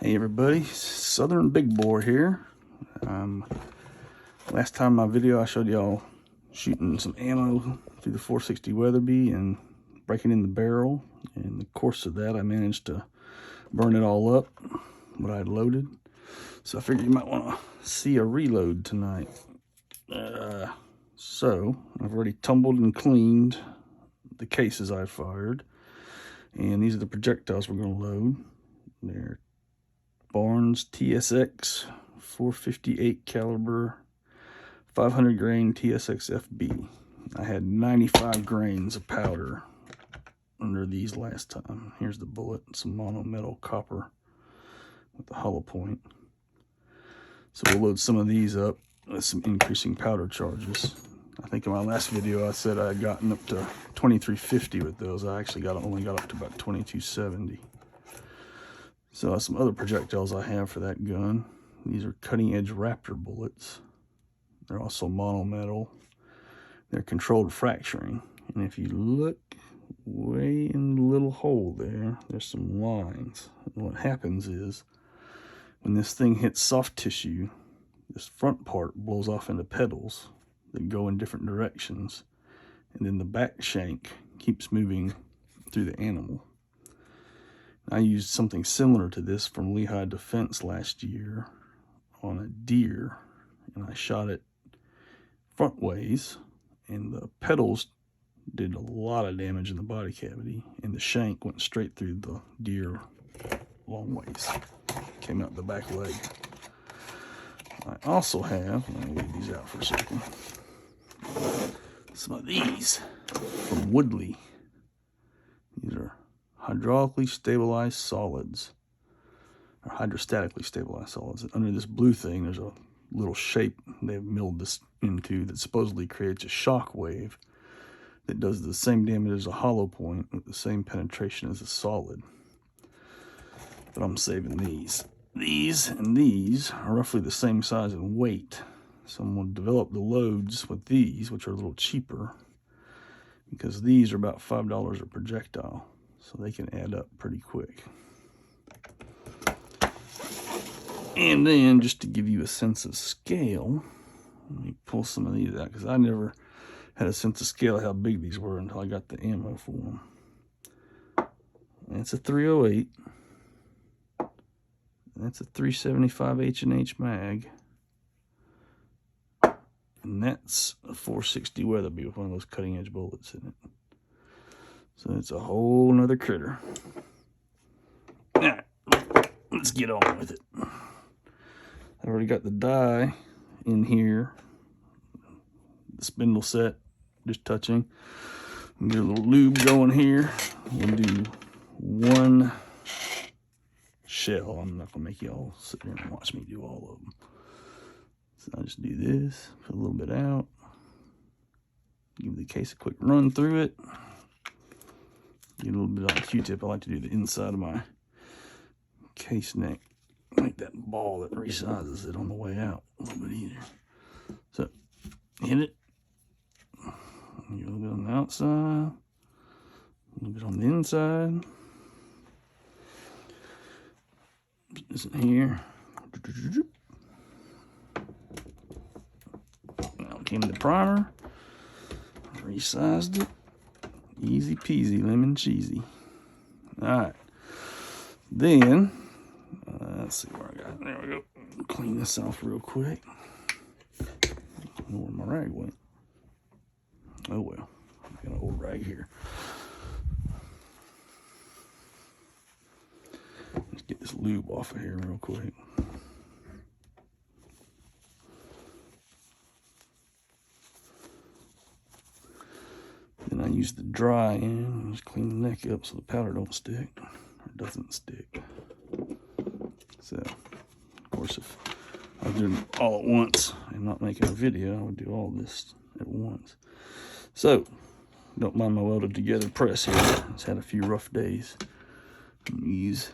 Hey everybody, Southern Big Bore here. Last time my video I showed y'all shooting some ammo through the 460 Weatherby and breaking in the barrel. In the course of that I managed to burn it all up, what I had loaded. So I figured you might want to see a reload tonight. So I've already tumbled and cleaned the cases I fired. And these are the projectiles we're going to load. They're Barnes TSX 458 caliber 500 grain TSX FB. I had 95 grains of powder under these last time. Here's the bullet, some monometal copper with the hollow point. So we'll load some of these up with some increasing powder charges. I think in my last video I said I had gotten up to 2350 with those. I actually only got up to about 2270. So some other projectiles I have for that gun. These are cutting edge Raptor bullets. They're also monometal. They're controlled fracturing. And if you look way in the little hole there, there's some lines. And what happens is when this thing hits soft tissue, this front part blows off into petals that go in different directions. And then the back shank keeps moving through the animal. I used something similar to this from Lehigh Defense last year on a deer, and I shot it front ways, and the petals did a lot of damage in the body cavity, and the shank went straight through the deer long ways. Came out the back leg. I also have, let me leave these out for a second, some of these from Woodley. These are hydraulically stabilized solids, or hydrostatically stabilized solids. Under this blue thing, there's a little shape they've milled this into that supposedly creates a shock wave that does the same damage as a hollow point with the same penetration as a solid. But I'm saving these. These and these are roughly the same size and weight. So I'm going to develop the loads with these, which are a little cheaper, because these are about $5 a projectile. So they can add up pretty quick. And then, just to give you a sense of scale, let me pull some of these out, because I never had a sense of scale of how big these were until I got the ammo for them. That's a 308. That's a 375 H&H mag. And that's a 460 Weatherby with one of those cutting edge bullets in it. So it's a whole nother critter. Alright, let's get on with it. I've already got the die in here. The spindle set, just touching. Get a little lube going here. We'll do one shell. I'm not gonna make y'all sit there and watch me do all of them. So I'll just do this, put a little bit out. Give the case a quick run through it. Get a little bit on the Q-tip. I like to do the inside of my case neck. Make that ball that resizes it on the way out a little bit easier. So, hit it. Get a little bit on the outside. A little bit on the inside. Put this in here. Now came the primer. Resized it. Easy peasy, lemon cheesy. Alright. Then, let's see where I got it. There we go. Clean this off real quick. I don't know where my rag went. Oh well. I got an old rag here. Let's get this lube off of here real quick. Then I use the dry end and just clean the neck up so the powder don't stick, or doesn't stick. So, of course, if I was doing it all at once and not making a video, I would do all this at once. So, don't mind my welded together press here. It's had a few rough days. Use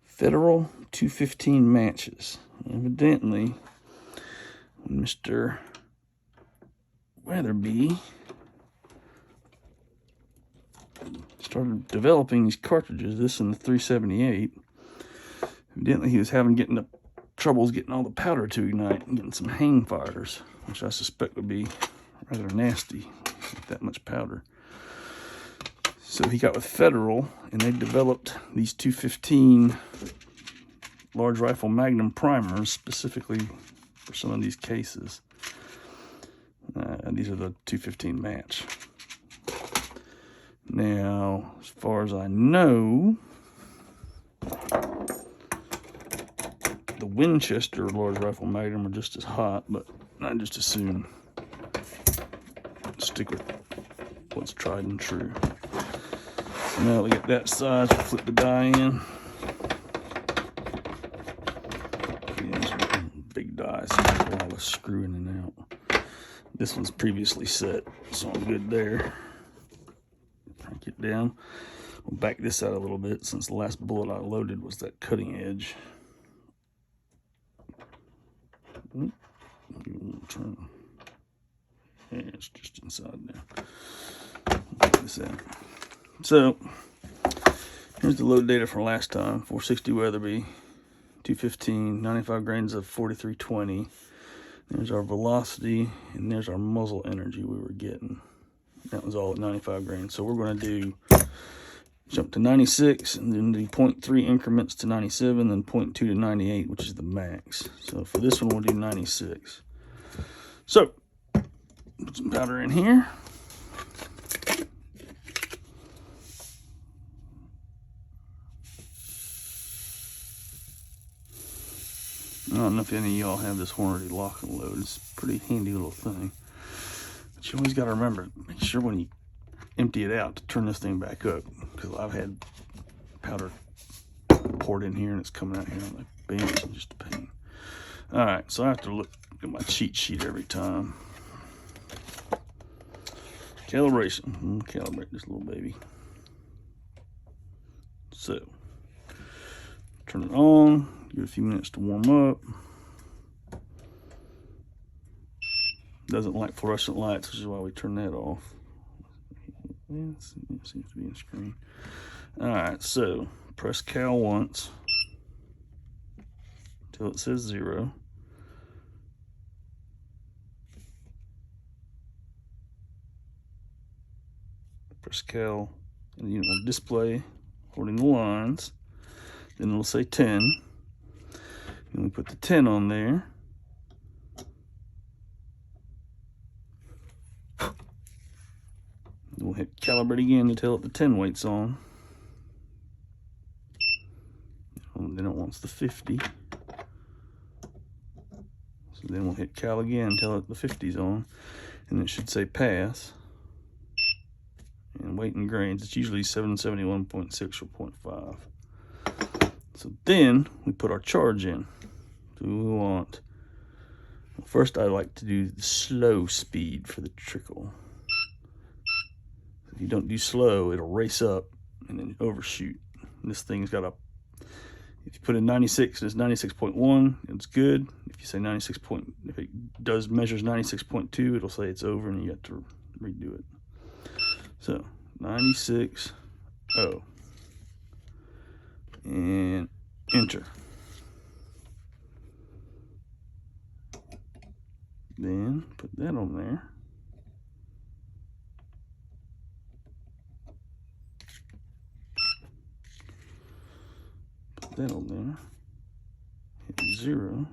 Federal 215 matches. Evidently, Mr. Weatherby started developing these cartridges, this and the 378. Evidently he was getting troubles getting all the powder to ignite and getting some hang fires, which I suspect would be rather nasty with that much powder. So he got with Federal, and they developed these 215 large rifle Magnum primers specifically for some of these cases. These are the 215 match. Now, as far as I know, the Winchester large rifle Magnum are just as hot, but I just as soon stick with what's tried and true. So now we get that size, we'll flip the die in. Big dies, a lot of screwing in and out. This one's previously set, so I'm good there. Crank it down. We'll back this out a little bit since the last bullet I loaded was that cutting edge. Turn. Yeah, it's just inside there. Get this out. So here's the load data from last time. 460 Weatherby, 215, 95 grains of 4320. There's our velocity, and there's our muzzle energy we were getting. That was all at 95 grains. So we're going to jump to 96, and then do 0.3 increments to 97, then 0.2 to 98, which is the max. So for this one, we'll do 96. So, put some powder in here. I don't know if any of y'all have this Hornady lock and load. It's a pretty handy little thing. But you always got to remember, make sure when you empty it out to turn this thing back up, because I've had powder poured in here and it's coming out here and like, bam, it's just a pain. All right, so I have to look at my cheat sheet every time. Calibration. Calibrate this little baby. So, turn it on. Give it a few minutes to warm up. Doesn't like fluorescent lights, which is why we turn that off. Yeah, it seems to be in screen. All right, so press cal once until it says 0. Press cal, and you will display according to the lines. Then it'll say 10. And we put the 10 on there. We'll hit calibrate again to tell it the 10 weight's on. And then it wants the 50. So then we'll hit cal again, tell it the 50's on. And it should say pass. And weight in grains, it's usually 771.6 or 0.5. So then we put our charge in. So we want, well, first I like to do the slow speed for the trickle. If you don't do slow, it'll race up and then overshoot. And this thing's got a, if you put in 96 and it's 96.1, it's good. If you say 96 point, if it measures 96.2, it'll say it's over and you have to redo it. So 96, oh, and enter. Then put that on there. Put that on there. Hit 0.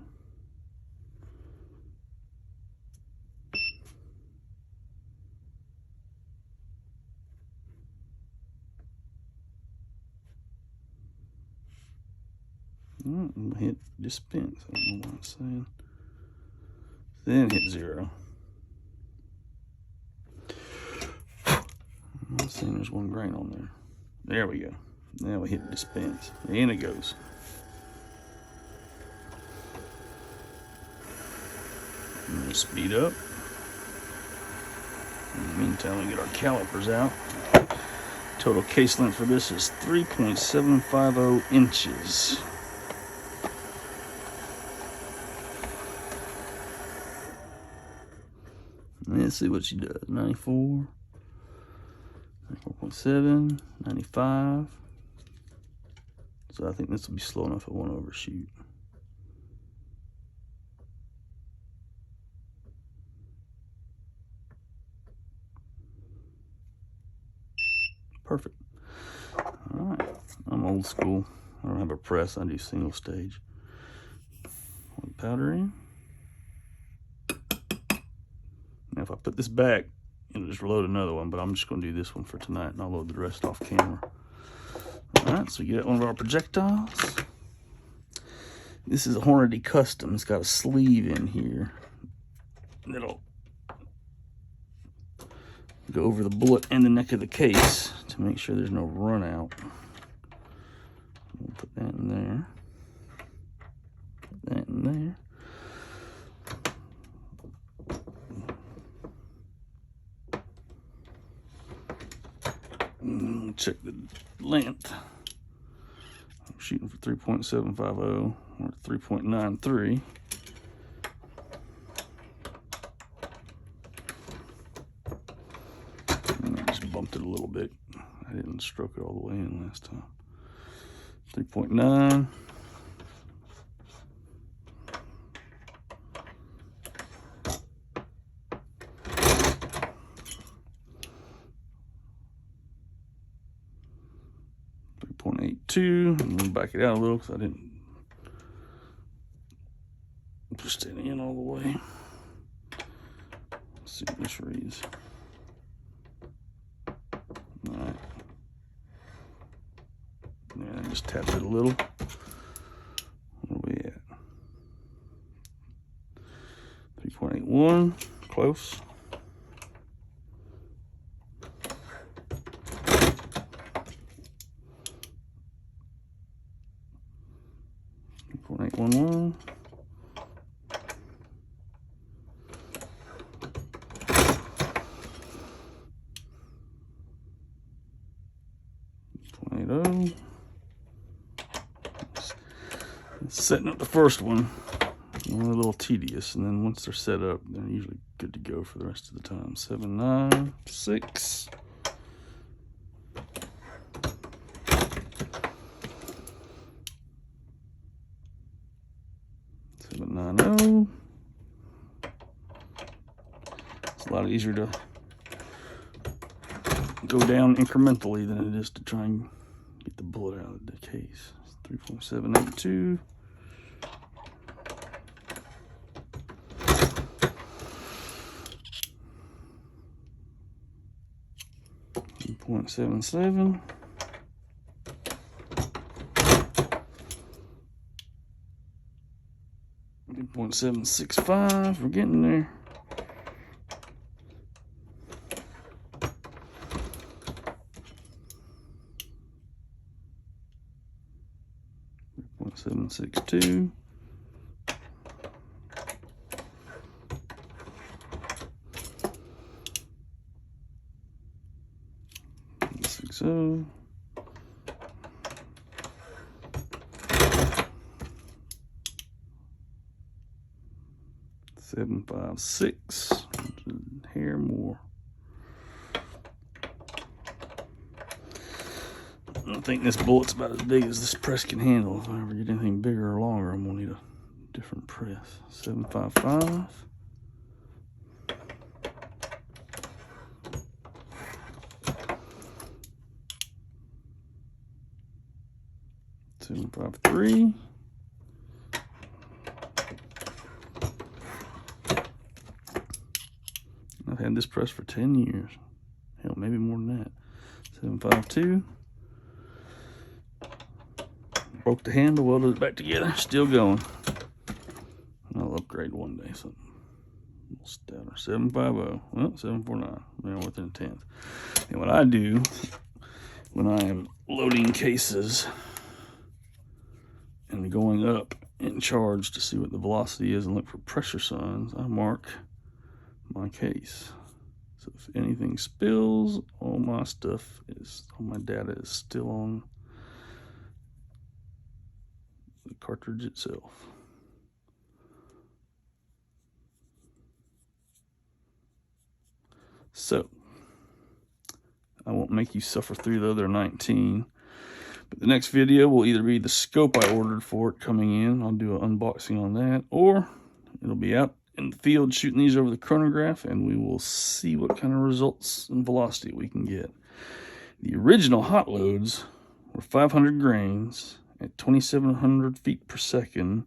And hit dispense. I don't know what it's saying. Then hit 0. I'm seeing there's 1 grain on there. There we go. Now we hit dispense. And it goes. And we'll speed up. In the meantime, we get our calipers out. Total case length for this is 3.750 inches. Let's see what she does. 94, 4.7, 95. So I think this will be slow enough it won't overshoot. Perfect. All right, I'm old school. I don't have a press, I do single stage. One powder in. Now if I put this back, it'll just load another one, but I'm just gonna do this one for tonight and I'll load the rest off camera. All right, so we get one of our projectiles. This is a Hornady Custom. It's got a sleeve in here that'll go over the bullet and the neck of the case to make sure there's no run out. We'll put that in there. Put that in there. Check the length. I'm shooting for 3.750 or 3.93. I just bumped it a little bit. I didn't stroke it all the way in last time. 3.9. I'm gonna back it out a little because I didn't push it in all the way. Let's see what this reads. All right. Yeah, I just tapped it a little. Where are we at? 3.81, close. 3.811. 0.80. Setting up the first one, a little tedious, and then once they're set up, they're usually good to go for the rest of the time. 796. 790. It's a lot easier to go down incrementally than it is to try and get the bullet out of the case. 3.782. 3.77. 3.765. We're getting there. 3.762. 60. 756. A hair more. I think this bullet's about as big as this press can handle. If I ever get anything bigger or longer, I'm gonna need a different press. 755. 753. I've had this press for 10 years. Hell, maybe more than that. 752. Broke the handle, welded it back together, still going. I'll upgrade one day, so we'll stouter. 750. Well, 749. Man, within a tenth. And what I do when I am loading cases and going up in charge to see what the velocity is and look for pressure signs, I mark my case. So if anything spills, all my stuff is, all my data is still on the cartridge itself. So I won't make you suffer through the other 19. But the next video will either be the scope I ordered for it coming in. I'll do an unboxing on that. Or it'll be out in the field shooting these over the chronograph, and we will see what kind of results and velocity we can get. The original hot loads were 500 grains at 2,700 feet per second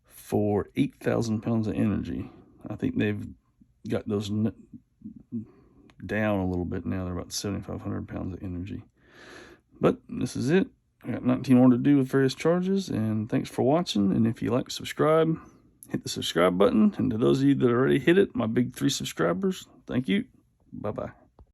for 8,000 pounds of energy. I think they've got those down a little bit now. They're about 7,500 pounds of energy. But this is it. I got 19 more to do with various charges, and thanks for watching. And if you like, subscribe, hit the subscribe button. And to those of you that already hit it, my big 3 subscribers, thank you. Bye-bye.